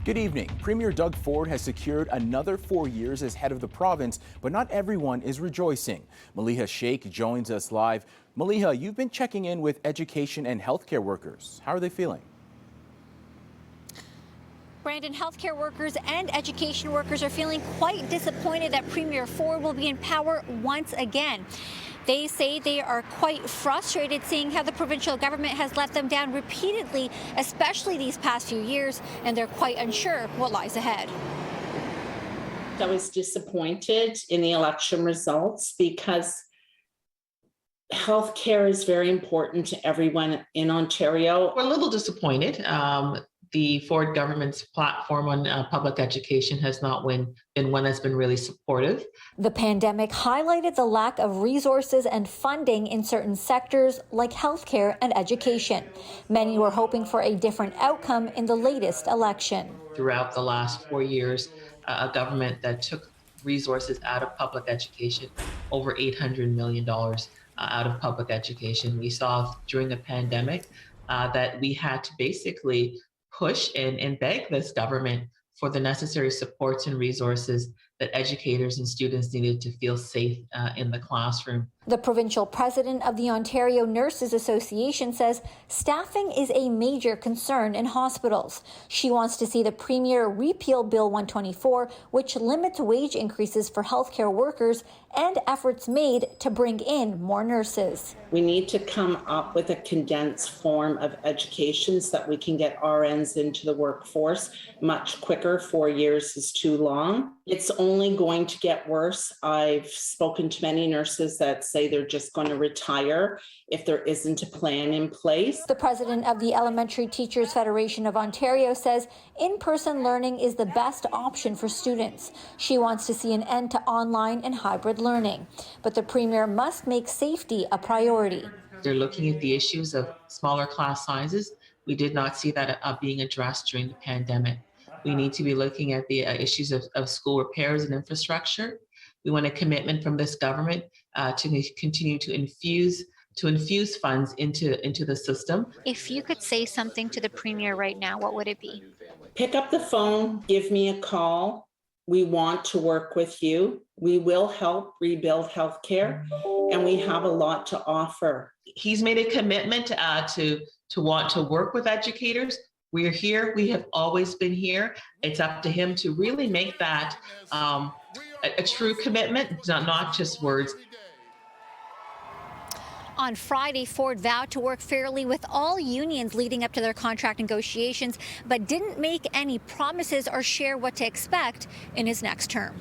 Good evening. Premier Doug Ford has secured another 4 years as head of the province, but not everyone is rejoicing. Maleeha Sheikh joins us live. Maleeha, you've been checking in with education and healthcare workers. How are they feeling? Brandon, healthcare workers and education workers are feeling quite disappointed that Premier Ford will be in power once again. They say they are quite frustrated seeing how the provincial government has let them down repeatedly, especially these past few years, and they're quite unsure what lies ahead. I was disappointed in the election results because healthcare is very important to everyone in Ontario. We're a little disappointed. The Ford government's platform on public education has not been one that's been really supportive. The pandemic highlighted the lack of resources and funding in certain sectors like healthcare and education. Many were hoping for a different outcome in the latest election. Throughout the last 4 years, a government that took resources out of public education, over $800 million out of public education. We saw during the pandemic that we had to basically push and beg this government for the necessary supports and resources that educators and students needed to feel safe in the classroom. The provincial president of the Ontario Nurses Association says staffing is a major concern in hospitals. She wants to see the Premier repeal Bill 124, which limits wage increases for healthcare workers, and efforts made to bring in more nurses. We need to come up with a condensed form of education so that we can get RNs into the workforce much quicker. 4 years is too long. It's only going to get worse. I've spoken to many nurses that say they're just going to retire if there isn't a plan in place. The president of the Elementary Teachers Federation of Ontario says in-person learning is the best option for students. She wants to see an end to online and hybrid learning, but the Premier must make safety a priority. They're looking at the issues of smaller class sizes. We did not see that being addressed during the pandemic. We need to be looking at the issues of school repairs and infrastructure. We want a commitment from this government to continue to infuse funds into the system. If you could say something to the Premier right now, what would it be? Pick up the phone, give me a call. We want to work with you. We will help rebuild healthcare, and we have a lot to offer. He's made a commitment to want to work with educators. We're here. We have always been here. It's up to him to really make that a true commitment, not just words. On Friday, Ford vowed to work fairly with all unions leading up to their contract negotiations, but didn't make any promises or share what to expect in his next term.